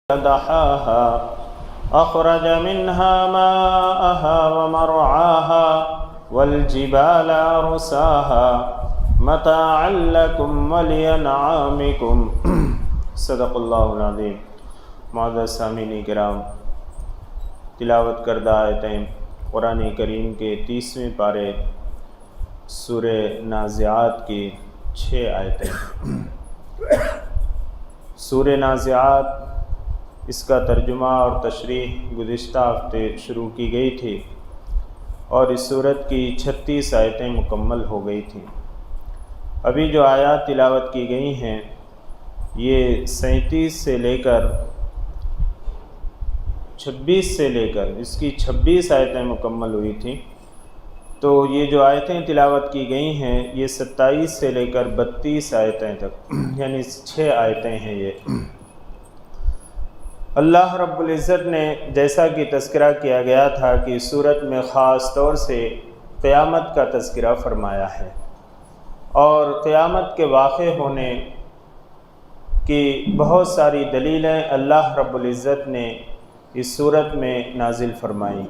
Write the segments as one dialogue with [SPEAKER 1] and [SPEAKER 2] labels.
[SPEAKER 1] دحاها أخرج منها ماءها ومرعاها والجبال أرساها متاعا لكم ولأنعامكم صدق اللہ العظیم۔ معزز سامعین کرام، تلاوت کردہ آیتیں قرآن کریم کے 30ویں پارے سورہ نازعات کی 6 آیتیں۔ سورہ نازعات، اس کا ترجمہ اور تشریح گزشتہ ہفتے شروع کی گئی تھی اور اس سورت کی 36 آیتیں مکمل ہو گئی تھیں۔ ابھی جو آیات تلاوت کی گئی ہیں یہ 37 سے لے کر 26 سے لے کر اس کی 26 آیتیں مکمل ہوئی تھیں، تو یہ جو آیتیں تلاوت کی گئی ہیں یہ 27 سے لے کر 32 آیتیں تک، یعنی 6 آیتیں ہیں یہ۔ اللہ رب العزت نے جیسا کہ تذکرہ کیا گیا تھا کہ سورت میں خاص طور سے قیامت کا تذکرہ فرمایا ہے اور قیامت کے واقع ہونے کی بہت ساری دلیلیں اللہ رب العزت نے اس سورت میں نازل فرمائی،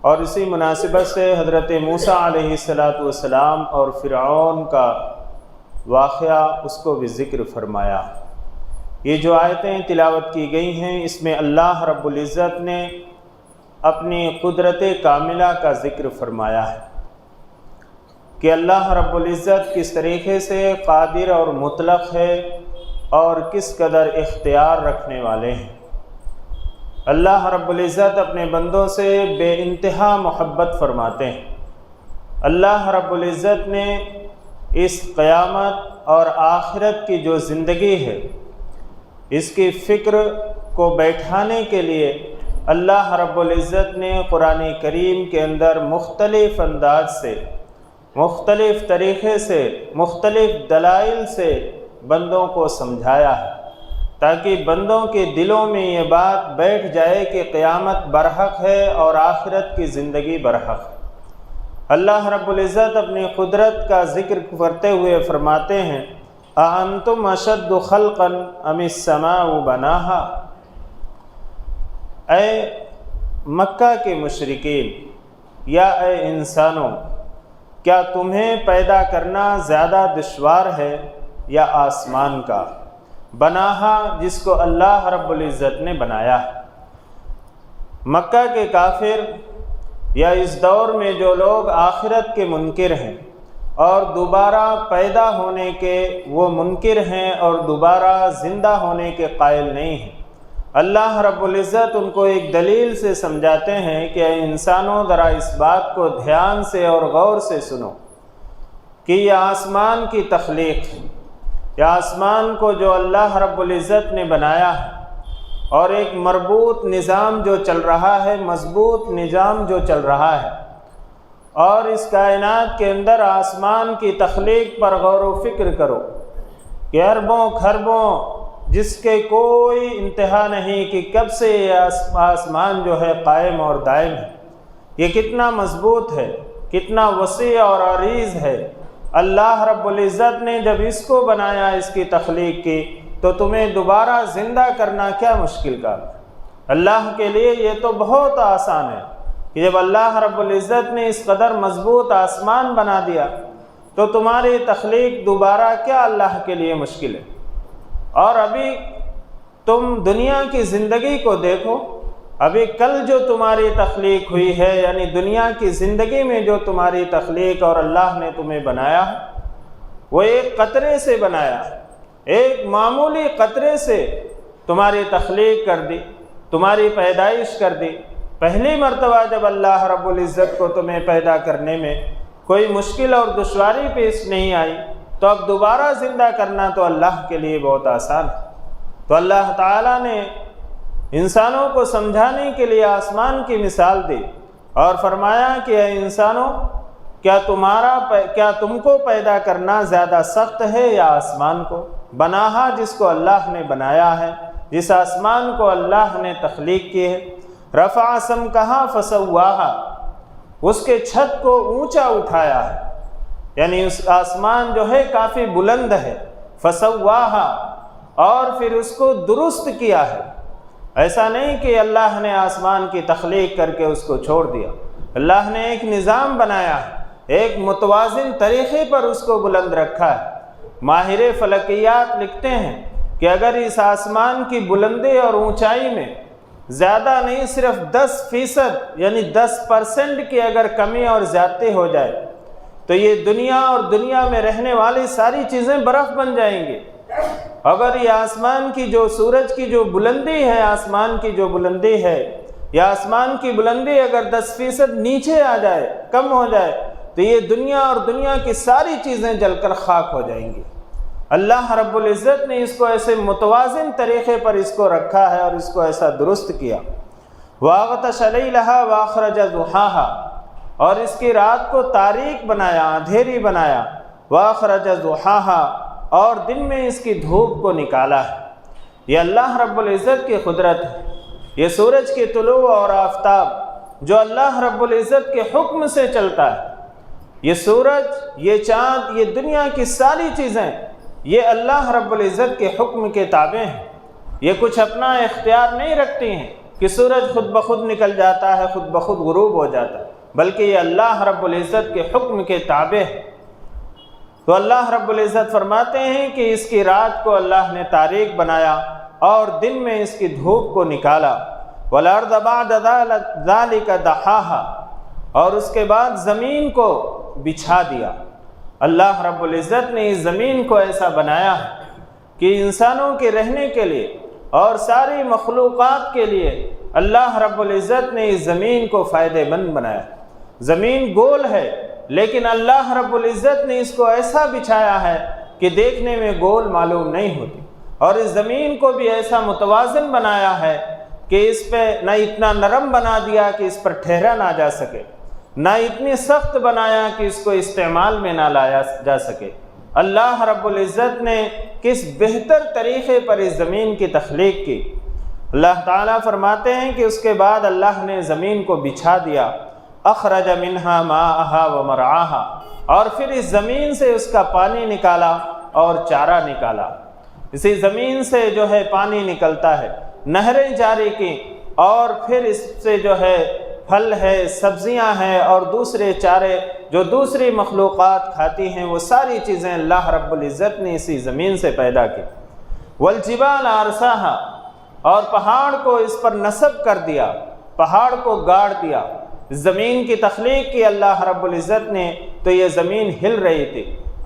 [SPEAKER 1] اور اسی مناسبت سے حضرت موسیٰ علیہ السلام اور فرعون کا واقعہ اس کو بھی ذکر فرمایا۔ یہ جو آیتیں تلاوت کی گئی ہیں اس میں اللہ رب العزت نے اپنی قدرت کاملہ کا ذکر فرمایا ہے کہ اللہ رب العزت کس طریقے سے قادر اور مطلق ہے اور کس قدر اختیار رکھنے والے ہیں۔ اللہ رب العزت اپنے بندوں سے بے انتہا محبت فرماتے ہیں۔ اللہ رب العزت نے اس قیامت اور آخرت کی جو زندگی ہے اس کی فکر کو بیٹھانے کے لیے اللہ رب العزت نے قرآن کریم کے اندر مختلف انداز سے، مختلف طریقے سے، مختلف دلائل سے بندوں کو سمجھایا ہے تاکہ بندوں کے دلوں میں یہ بات بیٹھ جائے کہ قیامت برحق ہے اور آخرت کی زندگی برحق ہے۔ اللہ رب العزت اپنی قدرت کا ذکر کرتے ہوئے فرماتے ہیں اَأَنْتُمْ أَشَدُّ خَلْقًا أَمِ السَّمَاءُ بَنَاهَا۔ اے مکہ کے مشرکین، یا اے انسانوں، کیا تمہیں پیدا کرنا زیادہ دشوار ہے یا آسمان کا؟ بناہا، جس کو اللہ رب العزت نے بنایا ہے۔ مکہ کے کافر یا اس دور میں جو لوگ آخرت کے منکر ہیں اور دوبارہ پیدا ہونے کے وہ منکر ہیں اور دوبارہ زندہ ہونے کے قائل نہیں ہیں، اللہ رب العزت ان کو ایک دلیل سے سمجھاتے ہیں کہ اے انسانوں، ذرا اس بات کو دھیان سے اور غور سے سنو کہ یہ آسمان کی تخلیق ہے، یہ آسمان کو جو اللہ رب العزت نے بنایا ہے اور ایک مربوط نظام جو چل رہا ہے، مضبوط نظام جو چل رہا ہے، اور اس کائنات کے اندر آسمان کی تخلیق پر غور و فکر کرو کہ اربوں خربوں جس کے کوئی انتہا نہیں کہ کب سے یہ آسمان جو ہے قائم اور دائم ہے، یہ کتنا مضبوط ہے، کتنا وسیع اور عریض ہے۔ اللہ رب العزت نے جب اس کو بنایا، اس کی تخلیق کی، تو تمہیں دوبارہ زندہ کرنا کیا مشکل کام ہے؟ اللہ کے لیے یہ تو بہت آسان ہے کہ جب اللہ رب العزت نے اس قدر مضبوط آسمان بنا دیا تو تمہاری تخلیق دوبارہ کیا اللہ کے لیے مشکل ہے؟ اور ابھی تم دنیا کی زندگی کو دیکھو، ابھی کل جو تمہاری تخلیق ہوئی ہے، یعنی دنیا کی زندگی میں جو تمہاری تخلیق اور اللہ نے تمہیں بنایا ہے وہ ایک قطرے سے بنایا، ایک معمولی قطرے سے تمہاری تخلیق کر دی، تمہاری پیدائش کر دی۔ پہلی مرتبہ جب اللہ رب العزت کو تمہیں پیدا کرنے میں کوئی مشکل اور دشواری پیش نہیں آئی تو اب دوبارہ زندہ کرنا تو اللہ کے لیے بہت آسان ہے۔ تو اللہ تعالیٰ نے انسانوں کو سمجھانے کے لیے آسمان کی مثال دی اور فرمایا کہ اے انسانوں، کیا تم کو پیدا کرنا زیادہ سخت ہے یا آسمان کو؟ بناہا، جس کو اللہ نے بنایا ہے، جس آسمان کو اللہ نے تخلیق کی ہے۔ رفع سمکہا فسواہا، اس کے چھت کو اونچا اٹھایا ہے، یعنی اس آسمان جو ہے کافی بلند ہے۔ فسواہا، اور پھر اس کو درست کیا ہے۔ ایسا نہیں کہ اللہ نے آسمان کی تخلیق کر کے اس کو چھوڑ دیا، اللہ نے ایک نظام بنایا ہے، ایک متوازن طریقے پر اس کو بلند رکھا ہے۔ ماہر فلکیات لکھتے ہیں کہ اگر اس آسمان کی بلندی اور اونچائی میں زیادہ نہیں، صرف 10% یعنی 10% کی اگر کمی اور زیادتی ہو جائے تو یہ دنیا اور دنیا میں رہنے والی ساری چیزیں برف بن جائیں گی۔ اگر یہ آسمان کی جو سورج کی جو بلندی ہے، آسمان کی جو بلندی ہے، یا آسمان کی بلندی اگر 10% نیچے آ جائے، کم ہو جائے، تو یہ دنیا اور دنیا کی ساری چیزیں جل کر خاک ہو جائیں گی۔ اللہ رب العزت نے اس کو ایسے متوازن طریقے پر اس کو رکھا ہے اور اس کو ایسا درست کیا۔ وَأَغْطَشَ لَيْلَهَا وَأَخْرَجَ ضُحَاهَا، اور اس کی رات کو تاریک بنایا، اندھیری بنایا، وَأَخْرَجَ ضُحَاهَا، اور دن میں اس کی دھوپ کو نکالا ہے۔ یہ اللہ رب العزت کی قدرت ہے۔ یہ سورج کی طلوع اور آفتاب جو اللہ رب العزت کے حکم سے چلتا ہے، یہ سورج، یہ چاند، یہ دنیا کی ساری چیزیں یہ اللہ رب العزت کے حکم کے تابع ہیں۔ یہ کچھ اپنا اختیار نہیں رکھتی ہیں کہ سورج خود بخود نکل جاتا ہے، خود بخود غروب ہو جاتا ہے، بلکہ یہ اللہ رب العزت کے حکم کے تابع ہے۔ تو اللہ رب العزت فرماتے ہیں کہ اس کی رات کو اللہ نے تاریک بنایا اور دن میں اس کی دھوپ کو نکالا۔ وَالْأَرْضَ بَعْدَ ذَلِكَ دَحَاهَا، اور اس کے بعد زمین کو بچھا دیا۔ اللہ رب العزت نے اس زمین کو ایسا بنایا ہے کہ انسانوں کے رہنے کے لیے اور ساری مخلوقات کے لیے اللہ رب العزت نے اس زمین کو فائدہ مند بنایا۔ زمین گول ہے لیکن اللہ رب العزت نے اس کو ایسا بچھایا ہے کہ دیکھنے میں گول معلوم نہیں ہوتی، اور اس زمین کو بھی ایسا متوازن بنایا ہے کہ اس پہ نہ اتنا نرم بنا دیا کہ اس پر ٹھہرا نہ جا سکے، نہ اتنی سخت بنایا کہ اس کو استعمال میں نہ لایا جا سکے۔ اللہ رب العزت نے کس بہتر طریقے پر اس زمین کی تخلیق کی۔ اللہ تعالیٰ فرماتے ہیں کہ اس کے بعد اللہ نے زمین کو بچھا دیا۔ اخرج منہا ماءہا ومرعاہا، اور پھر اس زمین سے اس کا پانی نکالا اور چارہ نکالا۔ اسی زمین سے جو ہے پانی نکلتا ہے، نہریں جاری کی، اور پھر اس سے جو ہے پھل ہے، سبزیاں ہیں، اور دوسرے چارے جو دوسری مخلوقات کھاتی ہیں، وہ ساری چیزیں اللہ رب العزت نے اسی زمین سے پیدا کی۔ والجبال ارساہا، اور پہاڑ کو اس پر نصب کر دیا، پہاڑ کو گاڑ دیا۔ زمین کی تخلیق کی اللہ رب العزت نے تو یہ زمین ہل رہی تھی،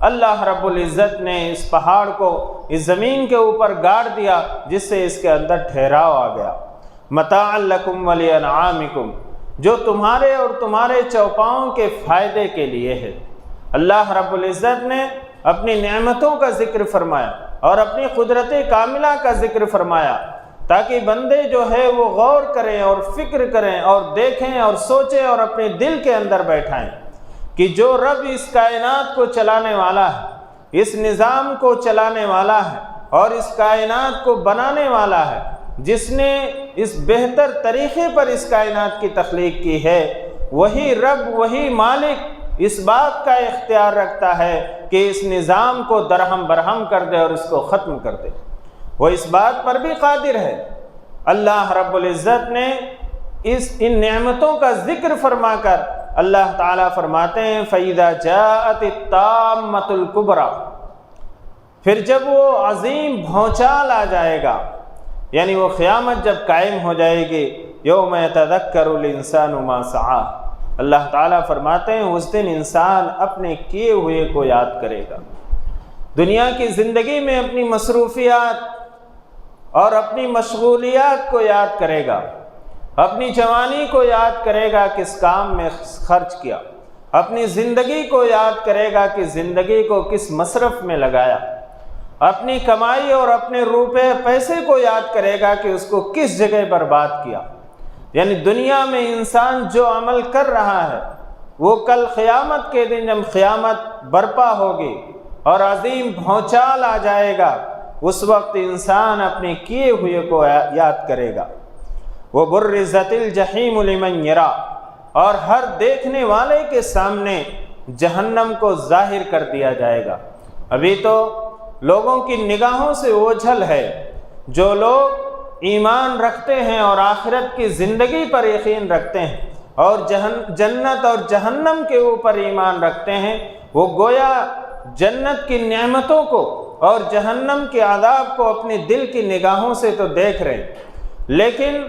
[SPEAKER 1] اللہ رب العزت نے اس پہاڑ کو اس زمین کے اوپر گاڑ دیا، جس سے اس کے اندر ٹھہراؤ آ گیا۔ متاعا لکم ولانعامکم، جو تمہارے اور تمہارے چوپاؤں کے فائدے کے لیے ہے۔ اللہ رب العزت نے اپنی نعمتوں کا ذکر فرمایا اور اپنی قدرت کاملہ کا ذکر فرمایا، تاکہ بندے جو ہے وہ غور کریں اور فکر کریں اور دیکھیں اور سوچیں اور اپنے دل کے اندر بیٹھائیں کہ جو رب اس کائنات کو چلانے والا ہے، اس نظام کو چلانے والا ہے اور اس کائنات کو بنانے والا ہے، جس نے اس بہتر طریقے پر اس کائنات کی تخلیق کی ہے، وہی رب، وہی مالک اس بات کا اختیار رکھتا ہے کہ اس نظام کو درہم برہم کر دے اور اس کو ختم کر دے۔ وہ اس بات پر بھی قادر ہے۔ اللہ رب العزت نے ان نعمتوں کا ذکر فرما کر اللہ تعالیٰ فرماتے ہیں فَإِذَا جَاءَتِ الطَّامَّةُ الْكُبْرَى، پھر جب وہ عظیم بھونچال آ جائے گا، یعنی وہ قیامت جب قائم ہو جائے گی، یوم یتذکر الانسان ما سعی، اللہ تعالیٰ فرماتے ہیں اس دن انسان اپنے کیے ہوئے کو یاد کرے گا۔ دنیا کی زندگی میں اپنی مصروفیات اور اپنی مشغولیات کو یاد کرے گا، اپنی جوانی کو یاد کرے گا کس کام میں خرچ کیا، اپنی زندگی کو یاد کرے گا کہ زندگی کو کس مصرف میں لگایا، اپنی کمائی اور اپنے روپے پیسے کو یاد کرے گا کہ اس کو کس جگہ برباد کیا۔ یعنی دنیا میں انسان جو عمل کر رہا ہے وہ کل قیامت کے دن جب قیامت برپا ہوگی اور عظیم بھونچال آ جائے گا، اس وقت انسان اپنے کیے ہوئے کو یاد کرے گا۔ وَبُرِّزَتِ الْجَحِيمُ لِمَنْ يَرَى، اور ہر دیکھنے والے کے سامنے جہنم کو ظاہر کر دیا جائے گا۔ ابھی تو لوگوں کی نگاہوں سے اوجھل ہے۔ جو لوگ ایمان رکھتے ہیں اور آخرت کی زندگی پر یقین رکھتے ہیں اور جنت اور جہنم کے اوپر ایمان رکھتے ہیں، وہ گویا جنت کی نعمتوں کو اور جہنم کے عذاب کو اپنے دل کی نگاہوں سے تو دیکھ رہے ہیں، لیکن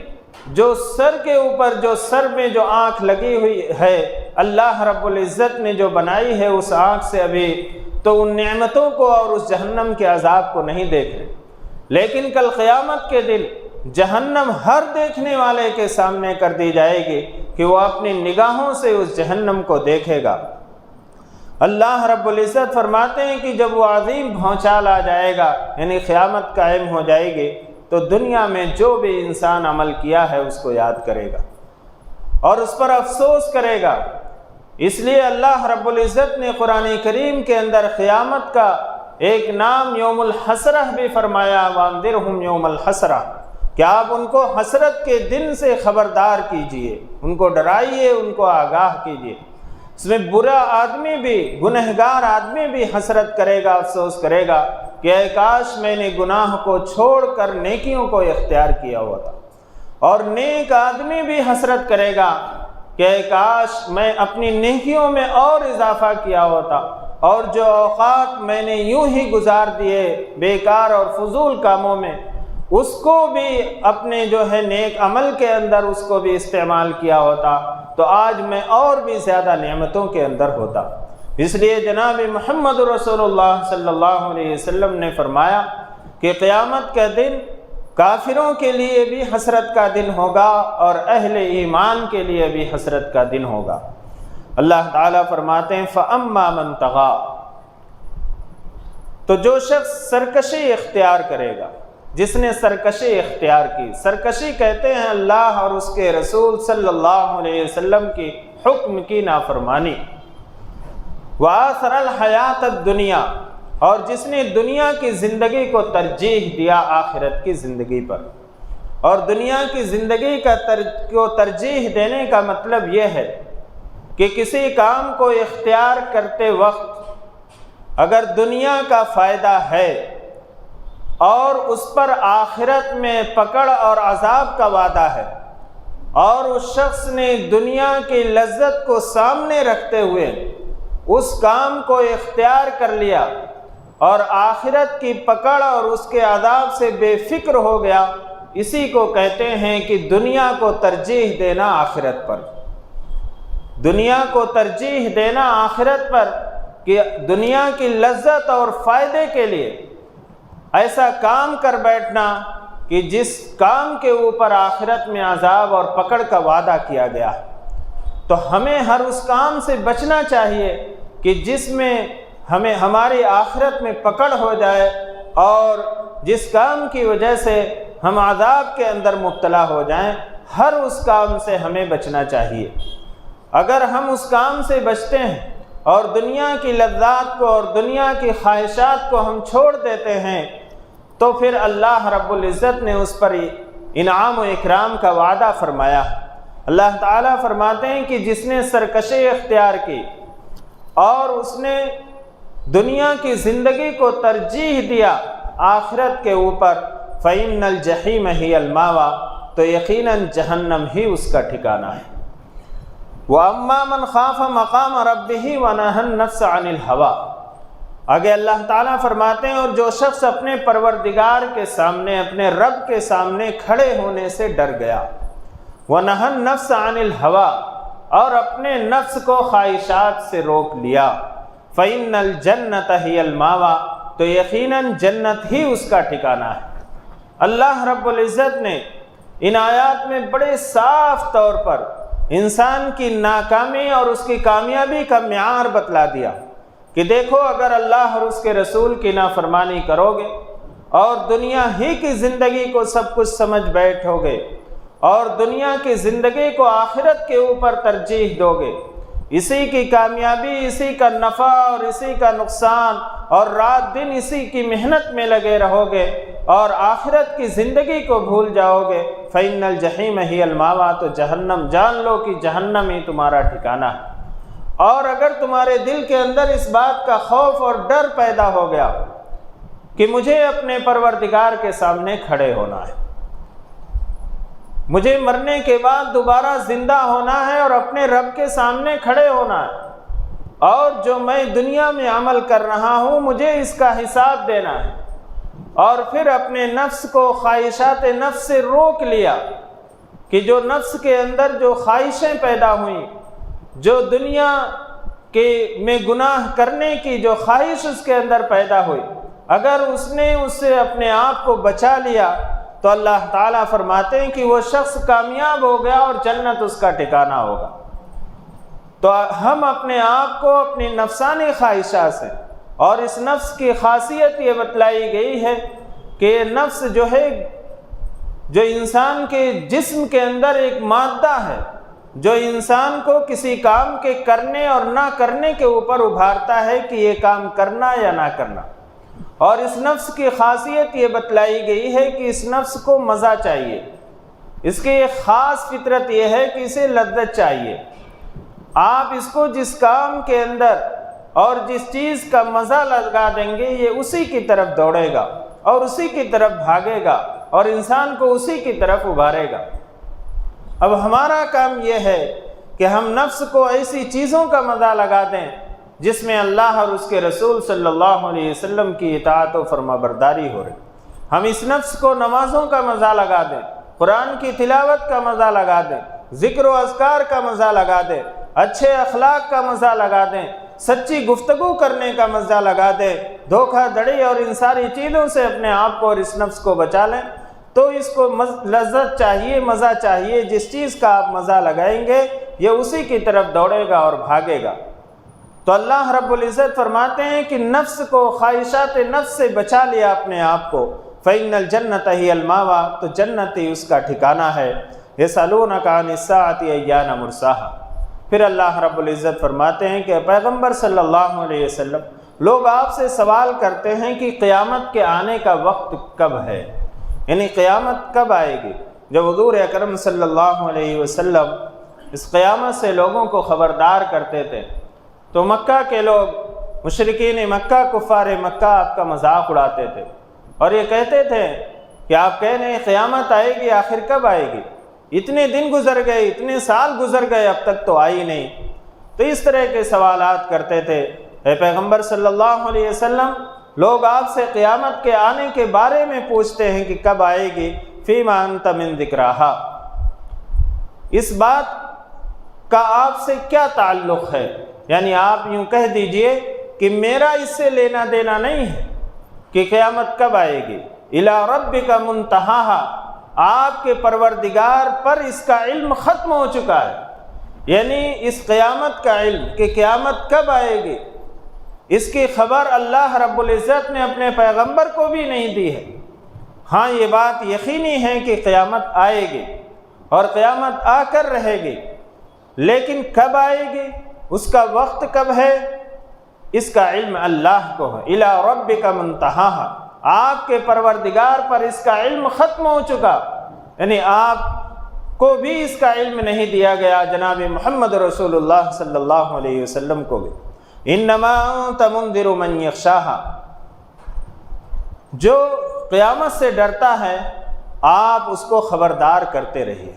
[SPEAKER 1] جو سر کے اوپر، جو سر میں جو آنکھ لگی ہوئی ہے، اللہ رب العزت نے جو بنائی ہے، اس آنکھ سے ابھی تو ان نعمتوں کو اور اس جہنم کے عذاب کو نہیں دیکھ رہے۔ لیکن کل قیامت کے دن جہنم ہر دیکھنے والے کے سامنے کر دی جائے گی کہ وہ اپنی نگاہوں سے اس جہنم کو دیکھے گا۔ اللہ رب العزت فرماتے ہیں کہ جب وہ عظیم بھونچال آ جائے گا، یعنی قیامت قائم ہو جائے گی، تو دنیا میں جو بھی انسان عمل کیا ہے اس کو یاد کرے گا اور اس پر افسوس کرے گا۔ اس لیے اللہ رب العزت نے قرآن کریم کے اندر قیامت کا ایک نام یوم الحسرہ بھی فرمایا، وانذرہم یوم الحسرہ، کہ آپ ان کو حسرت کے دن سے خبردار کیجئے، ان کو ڈرائیے، ان کو آگاہ کیجئے۔ اس میں برا آدمی بھی، گنہگار آدمی بھی حسرت کرے گا، افسوس کرے گا کہ اے کاش میں نے گناہ کو چھوڑ کر نیکیوں کو اختیار کیا ہوا تھا، اور نیک آدمی بھی حسرت کرے گا کہ اے کاش میں اپنی نیکیوں میں اور اضافہ کیا ہوتا، اور جو اوقات میں نے یوں ہی گزار دیے بیکار اور فضول کاموں میں، اس کو بھی اپنے جو ہے نیک عمل کے اندر اس کو بھی استعمال کیا ہوتا، تو آج میں اور بھی زیادہ نعمتوں کے اندر ہوتا۔ اس لیے جناب محمد رسول اللہ صلی اللہ علیہ وسلم نے فرمایا کہ قیامت کا دن کافروں کے لیے بھی حسرت کا دن ہوگا اور اہل ایمان کے لیے بھی حسرت کا دن ہوگا۔ اللہ تعالیٰ فرماتے ہیں فَأَمَّا مَن طَغَىٰ، تو جو شخص سرکشی اختیار کرے گا، جس نے سرکشی اختیار کی، سرکشی کہتے ہیں اللہ اور اس کے رسول صلی اللہ علیہ وسلم کی حکم کی نافرمانی، وَآثَرَ الْحَيَاةَ الدُّنْيَا، اور جس نے دنیا کی زندگی کو ترجیح دیا آخرت کی زندگی پر۔ اور دنیا کی زندگی کو ترجیح دینے کا مطلب یہ ہے کہ کسی کام کو اختیار کرتے وقت اگر دنیا کا فائدہ ہے اور اس پر آخرت میں پکڑ اور عذاب کا وعدہ ہے، اور اس شخص نے دنیا کی لذت کو سامنے رکھتے ہوئے اس کام کو اختیار کر لیا اور آخرت کی پکڑ اور اس کے عذاب سے بے فکر ہو گیا، اسی کو کہتے ہیں کہ دنیا کو ترجیح دینا آخرت پر، دنیا کو ترجیح دینا آخرت پر، کہ دنیا کی لذت اور فائدے کے لیے ایسا کام کر بیٹھنا کہ جس کام کے اوپر آخرت میں عذاب اور پکڑ کا وعدہ کیا گیا۔ تو ہمیں ہر اس کام سے بچنا چاہیے کہ جس میں ہمیں ہماری آخرت میں پکڑ ہو جائے اور جس کام کی وجہ سے ہم عذاب کے اندر مبتلا ہو جائیں، ہر اس کام سے ہمیں بچنا چاہیے۔ اگر ہم اس کام سے بچتے ہیں اور دنیا کی لذات کو اور دنیا کی خواہشات کو ہم چھوڑ دیتے ہیں، تو پھر اللہ رب العزت نے اس پر انعام و اکرام کا وعدہ فرمایا۔ اللہ تعالیٰ فرماتے ہیں کہ جس نے سرکشی اختیار کی اور اس نے دنیا کی زندگی کو ترجیح دیا آخرت کے اوپر، فَإِنَّ الْجَحِيمَ هِيَ الْمَأْوَىٰ، تو یقیناً جہنم ہی اس کا ٹھکانہ ہے۔ وَأَمَّا مَنْ خَافَ مَقَامَ رَبِّهِ وَنَهَى النَّفْسَ عَنِ الْهَوَىٰ، آگے اللہ تعالیٰ فرماتے ہیں اور جو شخص اپنے پروردگار کے سامنے، اپنے رب کے سامنے کھڑے ہونے سے ڈر گیا، وَنَهَى النَّفْسَ عَنِ الْهَوَىٰ، اور اپنے نفس کو خواہشات سے روک لیا، فَإِنَّ الْجَنَّةَ هِيَ الْمَأْوَىٰ، تو یقیناً جنت ہی اس کا ٹھکانہ ہے۔ اللہ رب العزت نے ان آیات میں بڑے صاف طور پر انسان کی ناکامی اور اس کی کامیابی کا معیار بتلا دیا کہ دیکھو، اگر اللہ اور اس کے رسول کی نافرمانی کرو گے اور دنیا ہی کی زندگی کو سب کچھ سمجھ بیٹھو گے اور دنیا کی زندگی کو آخرت کے اوپر ترجیح دو گے، اسی کی کامیابی، اسی کا نفع اور اسی کا نقصان، اور رات دن اسی کی محنت میں لگے رہو گے اور آخرت کی زندگی کو بھول جاؤ گے، فَإِنَّ الْجَحِيمَ هِيَ الْمَأْوَىٰ، تو جہنم جان لو کہ جہنم ہی تمہارا ٹھکانہ ہے۔ اور اگر تمہارے دل کے اندر اس بات کا خوف اور ڈر پیدا ہو گیا کہ مجھے اپنے پروردگار کے سامنے کھڑے ہونا ہے، مجھے مرنے کے بعد دوبارہ زندہ ہونا ہے اور اپنے رب کے سامنے کھڑے ہونا ہے، اور جو میں دنیا میں عمل کر رہا ہوں مجھے اس کا حساب دینا ہے۔ اور پھر اپنے نفس کو خواہشات نفس سے روک لیا کہ جو نفس کے اندر جو خواہشیں پیدا ہوئیں، جو دنیا کے میں گناہ کرنے کی جو خواہش اس کے اندر پیدا ہوئی، اگر اس نے اس سے اپنے آپ کو بچا لیا تو اللہ تعالیٰ فرماتے ہیں کہ وہ شخص کامیاب ہو گیا اور جنت اس کا ٹھکانہ ہوگا۔ تو ہم اپنے آپ کو اپنی نفسانی خواہشات سے، اور اس نفس کی خاصیت یہ بتلائی گئی ہے کہ نفس جو ہے، جو انسان کے جسم کے اندر ایک مادہ ہے جو انسان کو کسی کام کے کرنے اور نہ کرنے کے اوپر ابھارتا ہے کہ یہ کام کرنا یا نہ کرنا۔ اور اس نفس کی خاصیت یہ بتلائی گئی ہے کہ اس نفس کو مزہ چاہیے، اس کی ایک خاص فطرت یہ ہے کہ اسے لذت چاہیے۔ آپ اس کو جس کام کے اندر اور جس چیز کا مزہ لگا دیں گے یہ اسی کی طرف دوڑے گا اور اسی کی طرف بھاگے گا اور انسان کو اسی کی طرف ابھارے گا۔ اب ہمارا کام یہ ہے کہ ہم نفس کو ایسی چیزوں کا مزہ لگا دیں جس میں اللہ اور اس کے رسول صلی اللہ علیہ وسلم کی اطاعت و فرما برداری ہو رہی۔ ہم اس نفس کو نمازوں کا مزہ لگا دیں، قرآن کی تلاوت کا مزہ لگا دیں، ذکر و اذکار کا مزہ لگا دیں، اچھے اخلاق کا مزہ لگا دیں، سچی گفتگو کرنے کا مزہ لگا دیں، دھوکہ دھڑی اور ان ساری چیزوں سے اپنے آپ کو اور اس نفس کو بچا لیں۔ تو اس کو لذت چاہیے، مزہ چاہیے، جس چیز کا آپ مزہ لگائیں گے یہ اسی کی طرف دوڑے گا اور بھاگے گا۔ تو اللہ رب العزت فرماتے ہیں کہ نفس کو، خواہشات نفس سے بچا لیا اپنے آپ کو، فَإِنَّ الْجَنَّةَ هِيَ الْمَأْوَىٰ، تو جنت ہی اس کا ٹھکانہ ہے۔ يَسْأَلُونَكَ عَنِ السَّاعَةِ أَيَّانَ مُرْسَاهَا، پھر اللہ رب العزت فرماتے ہیں کہ پیغمبر صلی اللہ علیہ وسلم، لوگ آپ سے سوال کرتے ہیں کہ قیامت کے آنے کا وقت کب ہے، یعنی قیامت کب آئے گی۔ جب حضور اکرم صلی اللہ علیہ وسلم اس قیامت سے لوگوں کو خبردار کرتے تھے تو مکہ کے لوگ، مشرکین مکہ، کفار مکہ آپ کا مذاق اڑاتے تھے اور یہ کہتے تھے کہ آپ کہہ رہے ہیں قیامت آئے گی، آخر کب آئے گی؟ اتنے دن گزر گئے، اتنے سال گزر گئے، اب تک تو آئی نہیں۔ تو اس طرح کے سوالات کرتے تھے۔ اے پیغمبر صلی اللہ علیہ وسلم، لوگ آپ سے قیامت کے آنے کے بارے میں پوچھتے ہیں کہ کب آئے گی، فیما انت من ذکراہا، اس بات کا آپ سے کیا تعلق ہے؟ یعنی آپ یوں کہہ دیجئے کہ میرا اس سے لینا دینا نہیں ہے کہ قیامت کب آئے گی۔ الی ربک منتہاہا، آپ کے پروردگار پر اس کا علم ختم ہو چکا ہے، یعنی اس قیامت کا علم کہ قیامت کب آئے گی اس کی خبر اللہ رب العزت نے اپنے پیغمبر کو بھی نہیں دی ہے۔ ہاں یہ بات یقینی ہے کہ قیامت آئے گی اور قیامت آ کر رہے گی، لیکن کب آئے گی، اس کا وقت کب ہے، اس کا علم اللہ کو ہے۔ الی ربک منتہاہا، آپ کے پروردگار پر اس کا علم ختم ہو چکا، یعنی آپ کو بھی اس کا علم نہیں دیا گیا، جناب محمد رسول اللہ صلی اللہ علیہ وسلم کو بھی۔ انما انت منذر من یخشاہا، جو قیامت سے ڈرتا ہے آپ اس کو خبردار کرتے رہیے،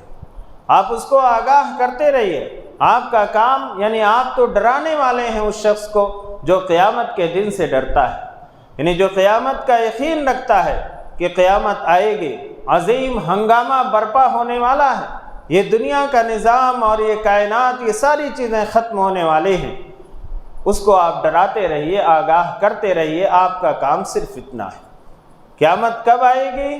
[SPEAKER 1] آپ اس کو آگاہ کرتے رہیے۔ آپ کا کام، یعنی آپ تو ڈرانے والے ہیں اس شخص کو جو قیامت کے دن سے ڈرتا ہے، یعنی جو قیامت کا یقین رکھتا ہے کہ قیامت آئے گی، عظیم ہنگامہ برپا ہونے والا ہے، یہ دنیا کا نظام اور یہ کائنات، یہ ساری چیزیں ختم ہونے والے ہیں، اس کو آپ ڈراتے رہیے، آگاہ کرتے رہیے۔ آپ کا کام صرف اتنا ہے۔ قیامت کب آئے گی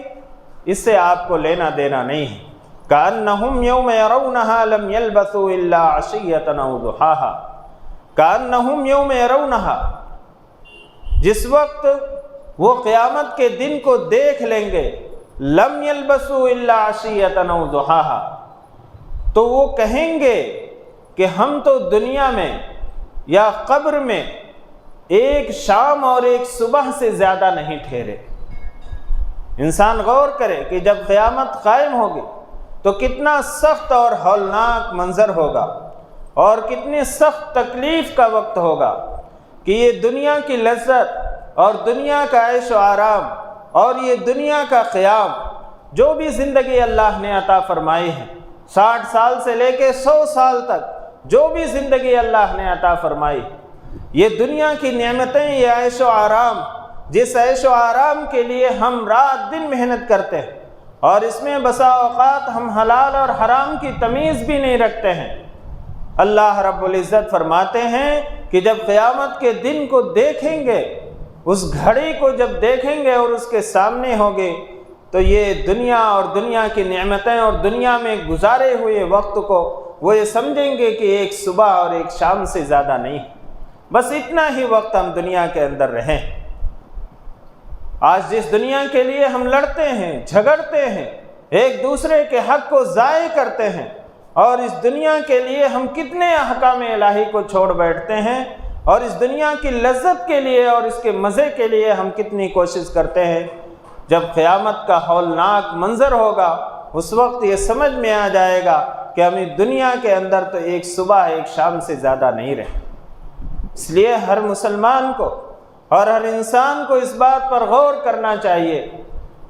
[SPEAKER 1] اس سے آپ کو لینا دینا نہیں ہے۔ کأنہم یوم یرونہا لم یلبثوا الا عشیۃ او ضحاہا، کأنہم یوم یرونہا، جس وقت وہ قیامت کے دن کو دیکھ لیں گے، لم یلبثوا الا عشیۃ او ضحاہا، تو وہ کہیں گے کہ ہم تو دنیا میں یا قبر میں ایک شام اور ایک صبح سے زیادہ نہیں ٹھہرے۔ انسان غور کرے کہ جب قیامت قائم ہوگی تو کتنا سخت اور ہولناک منظر ہوگا اور کتنی سخت تکلیف کا وقت ہوگا کہ یہ دنیا کی لذت اور دنیا کا عیش و آرام اور یہ دنیا کا قیام، جو بھی زندگی اللہ نے عطا فرمائی ہے، 60 سال سے لے کے 100 سال تک جو بھی زندگی اللہ نے عطا فرمائی، یہ دنیا کی نعمتیں، یہ عیش و آرام، جس عیش و آرام کے لیے ہم رات دن محنت کرتے ہیں، اور اس میں بسا اوقات ہم حلال اور حرام کی تمیز بھی نہیں رکھتے ہیں۔ اللہ رب العزت فرماتے ہیں کہ جب قیامت کے دن کو دیکھیں گے، اس گھڑی کو جب دیکھیں گے اور اس کے سامنے ہوگے، تو یہ دنیا اور دنیا کی نعمتیں اور دنیا میں گزارے ہوئے وقت کو وہ یہ سمجھیں گے کہ ایک صبح اور ایک شام سے زیادہ نہیں، بس اتنا ہی وقت ہم دنیا کے اندر رہیں۔ آج جس دنیا کے لیے ہم لڑتے ہیں، جھگڑتے ہیں، ایک دوسرے کے حق کو ضائع کرتے ہیں، اور اس دنیا کے لیے ہم کتنے احکام الہی کو چھوڑ بیٹھتے ہیں، اور اس دنیا کی لذت کے لیے اور اس کے مزے کے لیے ہم کتنی کوشش کرتے ہیں۔ جب قیامت کا ہولناک منظر ہوگا، اس وقت یہ سمجھ میں آ جائے گا کہ ہم اس دنیا کے اندر تو ایک صبح ایک شام سے زیادہ نہیں رہے۔ اس لیے ہر مسلمان کو اور ہر انسان کو اس بات پر غور کرنا چاہیے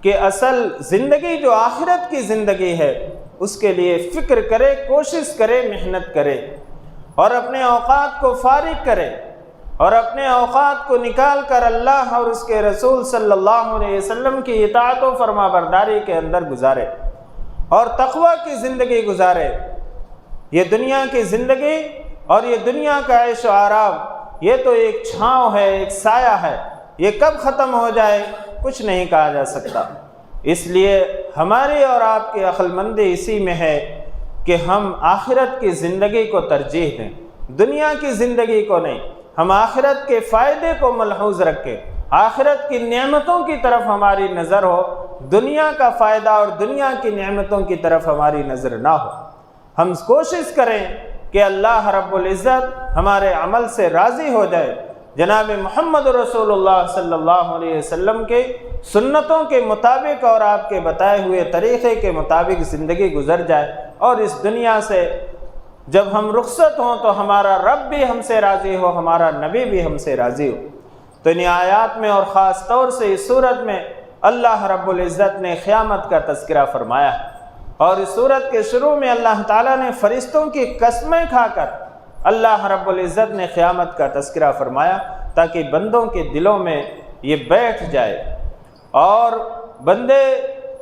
[SPEAKER 1] کہ اصل زندگی جو آخرت کی زندگی ہے، اس کے لیے فکر کرے، کوشش کرے، محنت کرے، اور اپنے اوقات کو فارغ کرے، اور اپنے اوقات کو نکال کر اللہ اور اس کے رسول صلی اللہ علیہ وسلم کی اطاعت و فرما برداری کے اندر گزارے، اور تقوی کی زندگی گزارے۔ یہ دنیا کی زندگی اور یہ دنیا کا عیش و آرام، یہ تو ایک چھاؤں ہے، ایک سایہ ہے، یہ کب ختم ہو جائے کچھ نہیں کہا جا سکتا۔ اس لیے ہماری اور آپ کی عقل مندی اسی میں ہے کہ ہم آخرت کی زندگی کو ترجیح دیں، دنیا کی زندگی کو نہیں۔ ہم آخرت کے فائدے کو ملحوظ رکھیں، آخرت کی نعمتوں کی طرف ہماری نظر ہو، دنیا کا فائدہ اور دنیا کی نعمتوں کی طرف ہماری نظر نہ ہو۔ ہم کوشش کریں کہ اللہ رب العزت ہمارے عمل سے راضی ہو جائے، جناب محمد رسول اللہ صلی اللہ علیہ وسلم کے سنتوں کے مطابق اور آپ کے بتائے ہوئے طریقے کے مطابق زندگی گزر جائے، اور اس دنیا سے جب ہم رخصت ہوں تو ہمارا رب بھی ہم سے راضی ہو، ہمارا نبی بھی ہم سے راضی ہو۔ تو ان آیات میں اور خاص طور سے اس صورت میں اللہ رب العزت نے قیامت کا تذکرہ فرمایا ہے، اور اس صورت کے شروع میں اللہ تعالیٰ نے فرشتوں کی قسمیں کھا کر اللہ رب العزت نے قیامت کا تذکرہ فرمایا، تاکہ بندوں کے دلوں میں یہ بیٹھ جائے اور بندے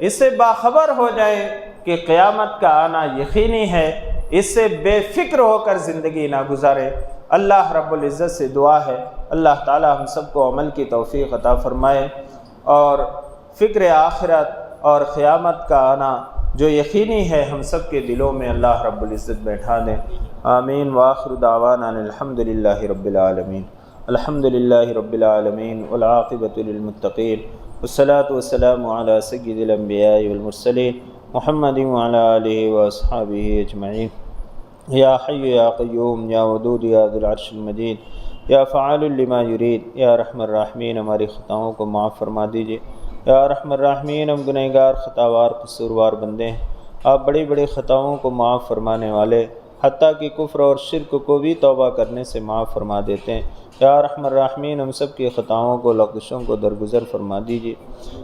[SPEAKER 1] اس سے باخبر ہو جائیں کہ قیامت کا آنا یقینی ہے، اس سے بے فکر ہو کر زندگی نہ گزارے۔ اللہ رب العزت سے دعا ہے اللہ تعالی ہم سب کو عمل کی توفیق عطا فرمائے، اور فکر آخرت اور قیامت کا آنا جو یقینی ہے ہم سب کے دلوں میں اللہ رب العزت بیٹھا دیں۔ آمین۔ وآخر دعوانا الحمد للہ رب العالمین۔ الحمد للہ رب العالمین والعاقبۃ للمتقین، والصلاة والسلام علی سید الانبیاء والمرسلین محمد وعلی آلہ واصحابہ اجمعین۔ یا حی یا قیوم یا ودود یا ذو العرش المجید یا فعال لما یرید، یا رحم الراحمین ہماری خطاؤں کو معاف فرما دیجیے۔ یا رحم الراحمین ہم گنہگار، خطاوار، قصوروار بندے ہیں، آپ بڑی بڑی خطاؤں کو معاف فرمانے والے، حتیٰ کہ کفر اور شرک کو بھی توبہ کرنے سے معاف فرما دیتے ہیں۔ یا رحم الراحمین ہم سب کی خطاؤں کو، لغزشوں کو درگزر فرما دیجیے۔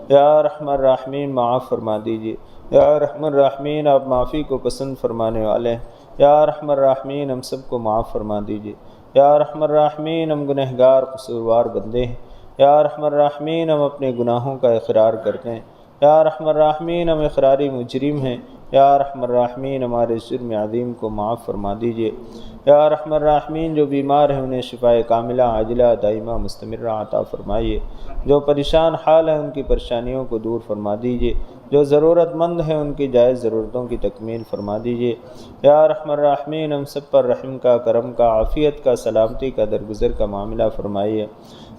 [SPEAKER 1] یا رحم الراحمین معاف فرما دیجیے۔ یا رحم الراحمین آپ معافی کو پسند فرمانے والے ہیں۔ یا رحم الراحمین ہم سب کو معاف فرما دیجیے۔ یا رحم الراحمین ہم گنہگار، قصوروار بندے ہیں، یا رحم الراحمین ہم اپنے گناہوں کا اقرار کرتے ہیں۔ یا رحم الراحمین ہم اقراری مجرم ہیں، یا رحم الراحمین ہمارے جرم عظیم کو معاف فرما دیجیے۔ یا رحم الراحمین جو بیمار ہیں انہیں شفائے کاملہ عاجلہ دائمہ مستمرہ عطا فرمائیے، جو پریشان حال ہیں ان کی پریشانیوں کو دور فرما دیجیے، جو ضرورت مند ہیں ان کی جائز ضرورتوں کی تکمیل فرما دیجیے۔ یا رحم الراحمین ہم سب پر رحم کا، کرم کا، عافیت کا، سلامتی کا، درگزر کا معاملہ فرمائیے۔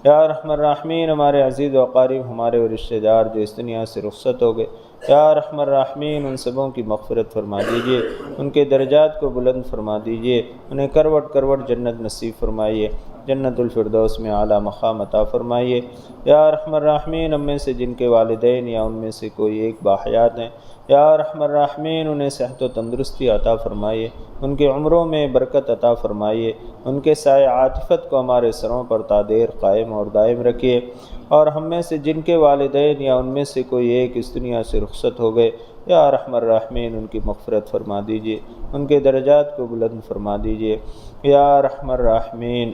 [SPEAKER 1] یا رحم الراحمین ہمارے عزیز و اقارب، ہمارے وہ رشتہ دار جو اس دنیا سے رخصت ہو گئے، یا رحم الراحمین ان سبوں کی مغفرت فرما دیجیے، ان کے درجات کو بلند فرما دیجیے، انہیں کروٹ کروٹ جنت نصیب فرمائیے۔ جنت الفردوس میں اعلیٰ مقام عطا فرمائیے۔ یا ارحم الراحمین، ہم میں سے جن کے والدین یا ان میں سے کوئی ایک باحیات ہیں، یا ارحم الراحمین انہیں صحت و تندرستی عطا فرمائیے، ان کے عمروں میں برکت عطا فرمائیے، ان کے سائے عاطفت کو ہمارے سروں پر تادیر قائم اور دائم رکھیے۔ اور ہم میں سے جن کے والدین یا ان میں سے کوئی ایک اس دنیا سے رخصت ہو گئے، یا ارحم الراحمین ان کی مغفرت فرما دیجیے، ان کے درجات کو بلند فرما دیجیے۔ یا ارحم الراحمین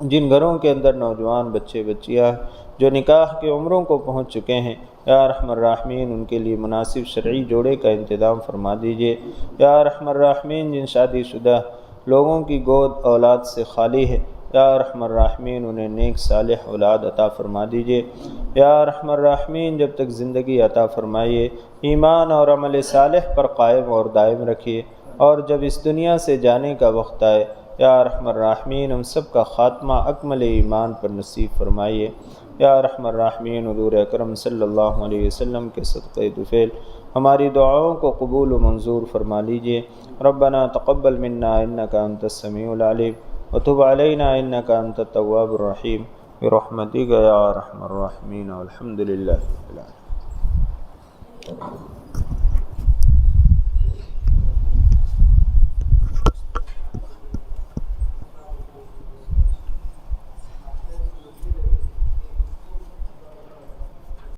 [SPEAKER 1] جن گھروں کے اندر نوجوان بچے بچیاں جو نکاح کے عمروں کو پہنچ چکے ہیں، یا ارحم الراحمین ان کے لیے مناسب شرعی جوڑے کا انتظام فرما دیجیے۔ یا ارحم الراحمین جن شادی شدہ لوگوں کی گود اولاد سے خالی ہے، یا ارحم الراحمین انہیں نیک صالح اولاد عطا فرما دیجیے۔ یا ارحم الراحمین جب تک زندگی عطا فرمائیے ایمان اور عمل صالح پر قائم اور دائم رکھیے، اور جب اس دنیا سے جانے کا وقت آئے، یا ارحم الراحمین ہم سب کا خاتمہ اکمل ایمان پر نصیب فرمائیے۔ یا ارحم الراحمین حضور اکرم صلی اللہ علیہ وسلم کے صدقہ طفیل ہماری دعاؤں کو قبول و منظور فرما لیجیے۔ ربنا تقبل منا انک انت السمیع العلیم وتب علینا انک انت التواب الرحیم برحمتک یا ارحم الراحمین والحمد للہ رب العالمین۔